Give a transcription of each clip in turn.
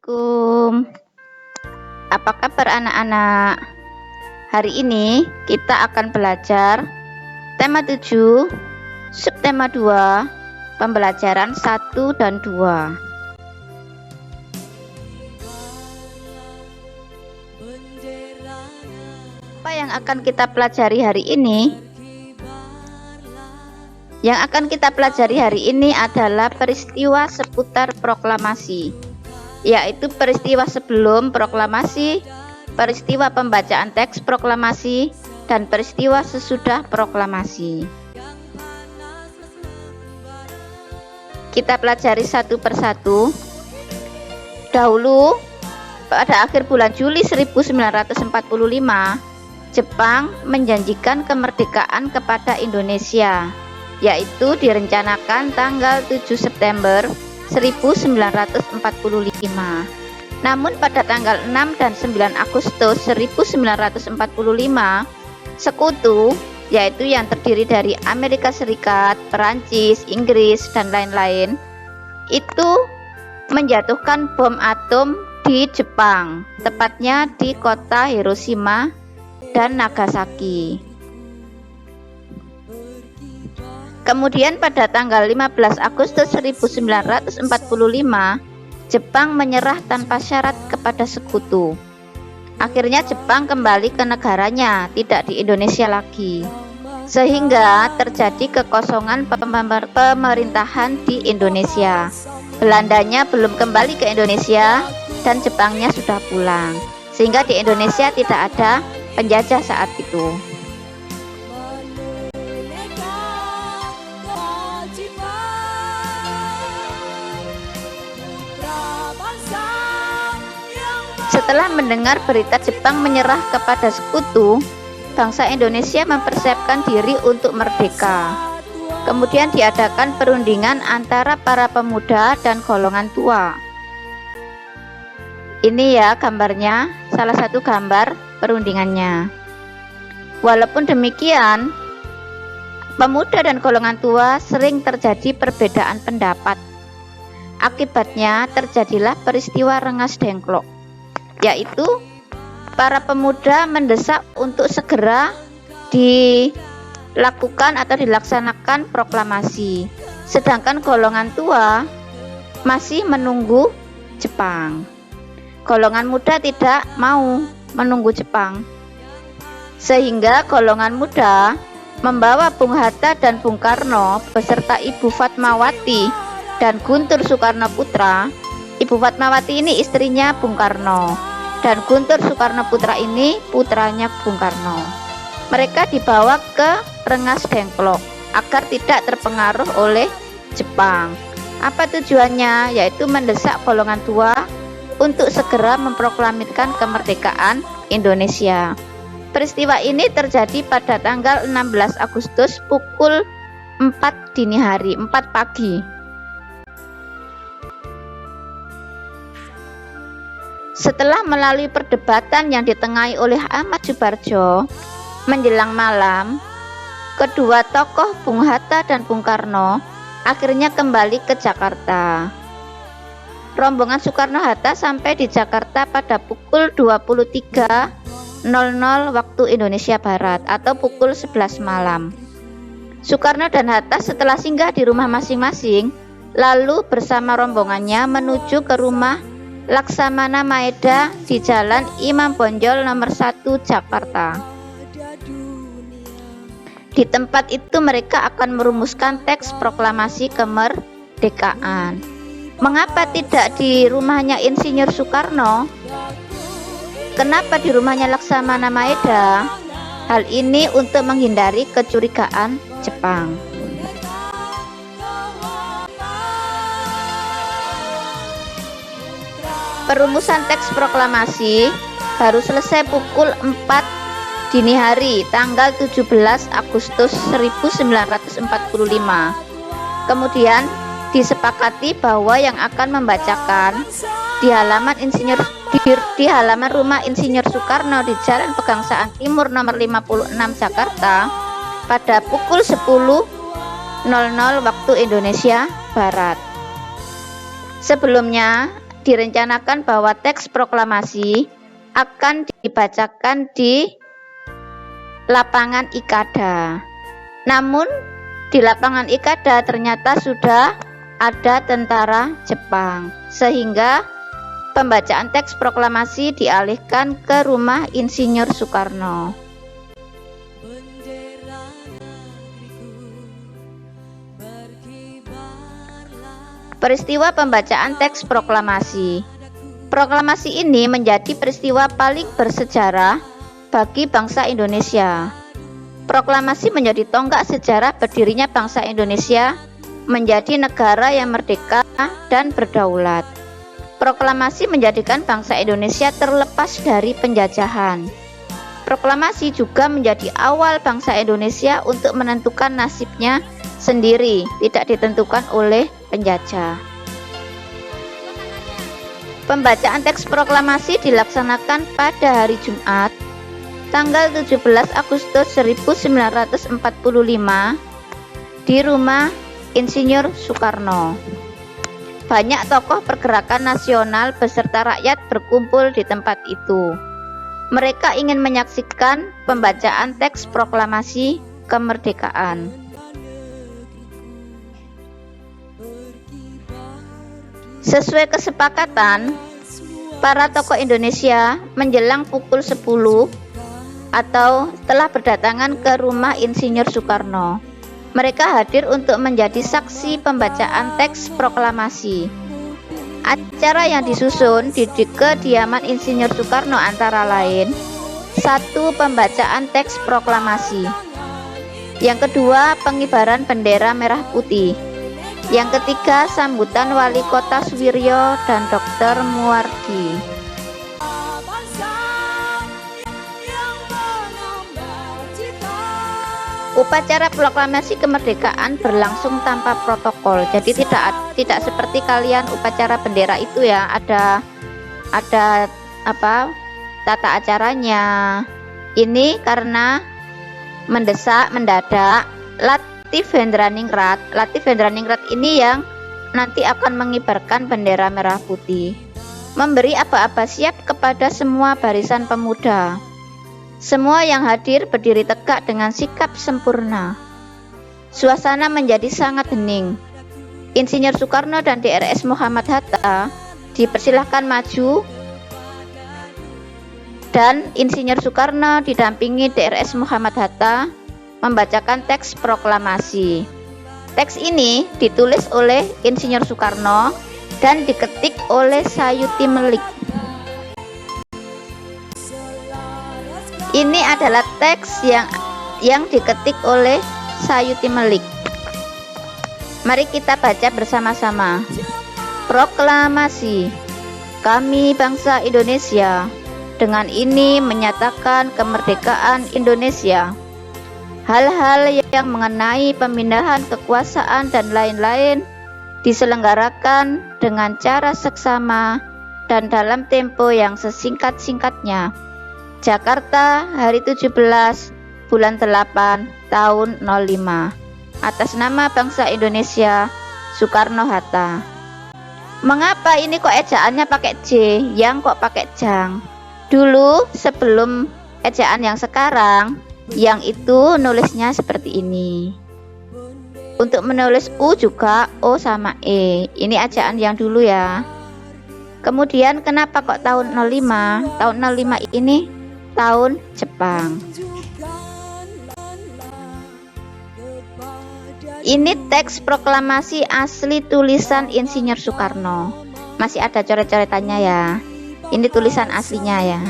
Assalamualaikum. Apa kabar anak-anak? Hari ini kita akan belajar tema 7, subtema 2, pembelajaran 1 dan 2. Apa yang akan kita pelajari hari ini? Yang akan kita pelajari hari ini adalah peristiwa seputar proklamasi, yaitu peristiwa sebelum proklamasi, peristiwa pembacaan teks proklamasi, dan peristiwa sesudah proklamasi. Kita pelajari satu persatu. Dahulu, pada akhir bulan Juli 1945, Jepang menjanjikan kemerdekaan kepada Indonesia, yaitu direncanakan tanggal 7 September 1945. Namun pada tanggal 6 dan 9 Agustus 1945, sekutu, yaitu yang terdiri dari Amerika Serikat, Perancis, Inggris, dan lain-lain, itu menjatuhkan bom atom di Jepang, tepatnya di kota Hiroshima dan Nagasaki. Kemudian pada tanggal 15 Agustus 1945, Jepang menyerah tanpa syarat kepada sekutu. Akhirnya Jepang kembali ke negaranya, tidak di Indonesia lagi. Sehingga terjadi kekosongan pemerintahan di Indonesia. Belandanya belum kembali ke Indonesia dan Jepangnya sudah pulang. Sehingga di Indonesia tidak ada penjajah saat itu. Setelah mendengar berita Jepang menyerah kepada sekutu, bangsa Indonesia mempersiapkan diri untuk merdeka. Kemudian diadakan perundingan antara para pemuda dan golongan tua. Ini ya gambarnya, salah satu gambar perundingannya. Walaupun demikian, pemuda dan golongan tua sering terjadi perbedaan pendapat. Akibatnya terjadilah peristiwa Rengas Dengklok, yaitu para pemuda mendesak untuk segera dilakukan atau dilaksanakan proklamasi, sedangkan golongan tua masih menunggu Jepang. Golongan muda tidak mau menunggu Jepang, sehingga golongan muda membawa Bung Hatta dan Bung Karno beserta Ibu Fatmawati dan Guntur Soekarno Putra. Ibu Fatmawati ini istrinya Bung Karno, dan Guntur Soekarno Putra ini putranya Bung Karno. Mereka dibawa ke Rengas Dengklok agar tidak terpengaruh oleh Jepang. Apa tujuannya? Yaitu mendesak golongan tua untuk segera memproklamirkan kemerdekaan Indonesia. Peristiwa ini terjadi pada tanggal 16 Agustus pukul 4 dini hari, 4 pagi. Setelah melalui perdebatan yang ditengahi oleh Ahmad Subarjo, menjelang malam, kedua tokoh Bung Hatta dan Bung Karno akhirnya kembali ke Jakarta. Rombongan Soekarno-Hatta sampai di Jakarta pada pukul 23.00 waktu Indonesia Barat atau pukul 11 malam. Soekarno dan Hatta setelah singgah di rumah masing-masing, lalu bersama rombongannya menuju ke rumah Laksamana Maeda di Jalan Imam Bonjol nomor 1 Jakarta. Di tempat itu mereka akan merumuskan teks proklamasi kemerdekaan. Mengapa tidak di rumahnya Insinyur Soekarno? Kenapa di rumahnya Laksamana Maeda? Hal ini untuk menghindari kecurigaan Jepang. Perumusan teks proklamasi baru selesai pukul 4 dini hari tanggal 17 Agustus 1945. Kemudian disepakati bahwa yang akan membacakan di halaman rumah Insinyur Soekarno di Jalan Pegangsaan Timur nomor 56 Jakarta pada pukul 10.00 waktu Indonesia Barat. Sebelumnya direncanakan bahwa teks proklamasi akan dibacakan di lapangan Ikada. Namun di lapangan Ikada ternyata sudah ada tentara Jepang, sehingga pembacaan teks proklamasi dialihkan ke rumah Insinyur Soekarno. Peristiwa pembacaan teks proklamasi. Proklamasi ini menjadi peristiwa paling bersejarah bagi bangsa Indonesia. Proklamasi menjadi tonggak sejarah berdirinya bangsa Indonesia menjadi negara yang merdeka dan berdaulat. Proklamasi menjadikan bangsa Indonesia terlepas dari penjajahan. Proklamasi juga menjadi awal bangsa Indonesia untuk menentukan nasibnya sendiri, tidak ditentukan oleh penjajah. Pembacaan teks proklamasi dilaksanakan pada hari Jumat, tanggal 17 Agustus 1945 di rumah Insinyur Soekarno. Banyak tokoh pergerakan nasional beserta rakyat berkumpul di tempat itu. Mereka ingin menyaksikan pembacaan teks proklamasi kemerdekaan. Sesuai kesepakatan, para tokoh Indonesia menjelang pukul 10 atau telah berdatangan ke rumah Insinyur Soekarno. Mereka hadir untuk menjadi saksi pembacaan teks proklamasi. Acara yang disusun di kediaman Insinyur Soekarno antara lain: 1. Pembacaan teks proklamasi. Yang kedua, pengibaran bendera merah putih. Yang ketiga, sambutan Wali Kota Suwiryo dan Dr. Muwardi. Upacara proklamasi kemerdekaan berlangsung tanpa protokol. Jadi tidak seperti kalian upacara bendera itu ya, ada tata acaranya. Ini karena mendadak. Latif Hendraningrat ini yang nanti akan mengibarkan bendera merah putih, memberi aba-aba siap kepada semua barisan pemuda. Semua yang hadir berdiri tegak dengan sikap sempurna. Suasana menjadi sangat hening. Insinyur Soekarno dan DRS Muhammad Hatta dipersilahkan maju, dan Insinyur Soekarno didampingi DRS Muhammad Hatta membacakan teks proklamasi. Teks ini ditulis oleh Insinyur Soekarno dan diketik oleh Sayuti Melik. Ini adalah teks yang diketik oleh Sayuti Melik. Mari kita baca bersama-sama. Proklamasi. Kami bangsa Indonesia dengan ini menyatakan kemerdekaan Indonesia. Hal-hal yang mengenai pemindahan kekuasaan dan lain-lain diselenggarakan dengan cara seksama dan dalam tempo yang sesingkat-singkatnya. Jakarta, hari 17 bulan 8 tahun 05. Atas nama bangsa Indonesia, Soekarno-Hatta. Mengapa ini kok ejaannya pakai J, yang kok pakai Jang? Dulu sebelum ejaan yang sekarang, yang itu nulisnya seperti ini. Untuk menulis U juga O sama E. Ini ejaan yang dulu ya. Kemudian kenapa kok tahun 05? Tahun 05 ini tahun Jepang. Ini teks proklamasi asli tulisan Insinyur Soekarno. Masih ada coret-coretannya ya. Ini tulisan aslinya ya.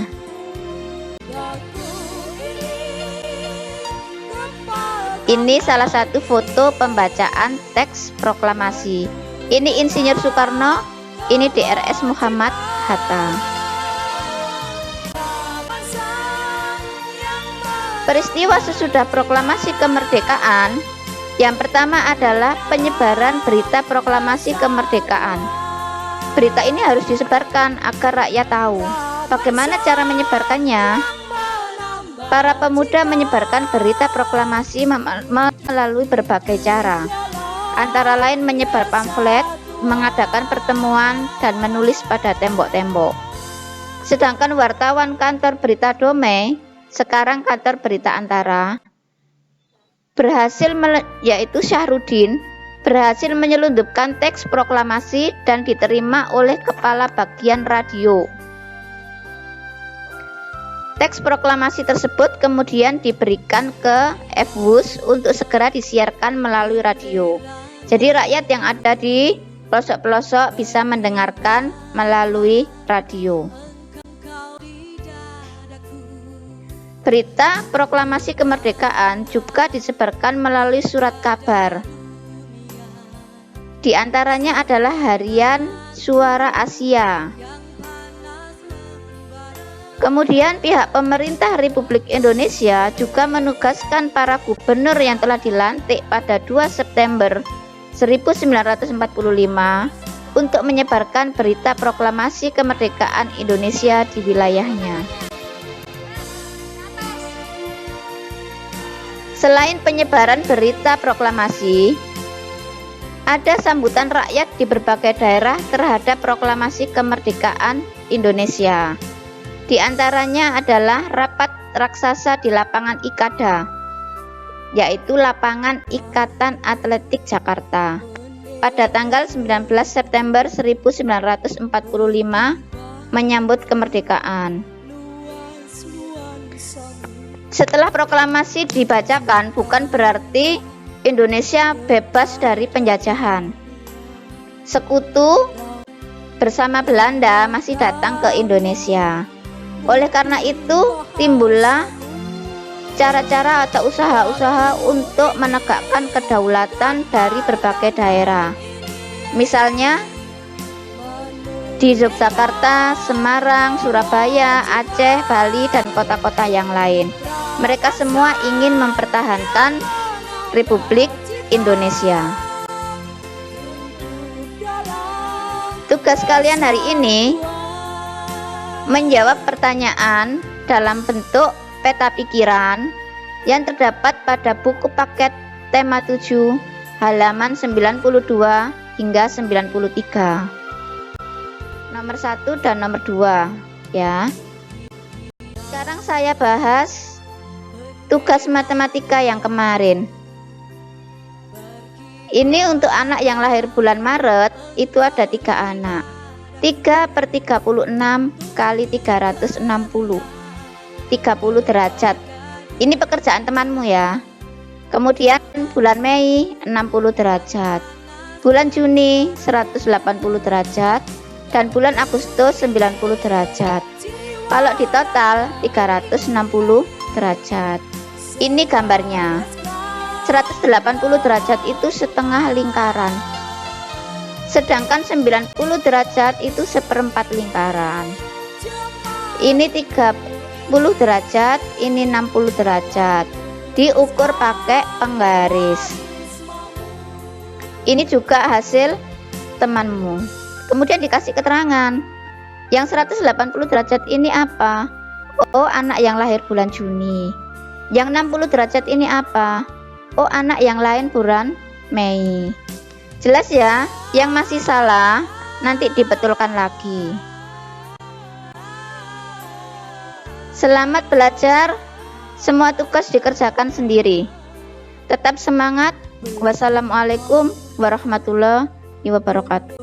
Ini salah satu foto pembacaan teks proklamasi. Ini Insinyur Soekarno, ini DRS Muhammad Hatta. Peristiwa sesudah proklamasi kemerdekaan, yang pertama adalah penyebaran berita proklamasi kemerdekaan. Berita ini harus disebarkan agar rakyat tahu. Bagaimana cara menyebarkannya? Para pemuda menyebarkan berita proklamasi melalui berbagai cara, antara lain menyebar pamflet, mengadakan pertemuan dan menulis pada tembok-tembok. Sedangkan wartawan kantor berita Damai, sekarang kantor berita Antara, yaitu Syahrudin, berhasil menyelundupkan teks proklamasi dan diterima oleh kepala bagian radio. Teks proklamasi tersebut kemudian diberikan ke Fwus untuk segera disiarkan melalui radio. Jadi rakyat yang ada di pelosok-pelosok bisa mendengarkan melalui radio. Berita proklamasi kemerdekaan juga disebarkan melalui surat kabar. Di antaranya adalah harian Suara Asia. Kemudian pihak pemerintah Republik Indonesia juga menugaskan para gubernur yang telah dilantik pada 2 September 1945 untuk menyebarkan berita proklamasi kemerdekaan Indonesia di wilayahnya. Selain penyebaran berita proklamasi, ada sambutan rakyat di berbagai daerah terhadap proklamasi kemerdekaan Indonesia. Di antaranya adalah rapat raksasa di lapangan Ikada, yaitu lapangan Ikatan Atletik Jakarta, pada tanggal 19 September 1945 menyambut kemerdekaan. Setelah proklamasi dibacakan, bukan berarti Indonesia bebas dari penjajahan. Sekutu bersama Belanda masih datang ke Indonesia. Oleh karena itu, timbullah cara-cara atau usaha-usaha untuk menegakkan kedaulatan dari berbagai daerah. Misalnya di Yogyakarta, Semarang, Surabaya, Aceh, Bali, dan kota-kota yang lain. Mereka semua ingin mempertahankan Republik Indonesia. Tugas kalian hari ini menjawab pertanyaan dalam bentuk peta pikiran yang terdapat pada buku paket tema 7 halaman 92 hingga 93. Nomor 1 dan nomor 2 ya. Sekarang saya bahas tugas matematika yang kemarin. Ini untuk anak yang lahir bulan Maret, itu ada 3 anak. 3/36 kali 360, 30 derajat. Ini pekerjaan temanmu ya. Kemudian bulan Mei 60 derajat, bulan Juni 180 derajat, dan bulan Agustus 90 derajat. Kalau di total 360 derajat. Ini gambarnya. 180 derajat itu setengah lingkaran, sedangkan 90 derajat itu seperempat lingkaran. Ini 30 derajat, ini 60 derajat. Diukur pakai penggaris. Ini juga hasil temanmu. Kemudian dikasih keterangan. Yang 180 derajat ini apa? Oh, anak yang lahir bulan Juni. Yang 60 derajat ini apa? Oh, anak yang lain bulan Mei. Jelas ya? Yang masih salah nanti dibetulkan lagi. Selamat belajar. Semua tugas dikerjakan sendiri. Tetap semangat. Wassalamualaikum warahmatullahi wabarakatuh.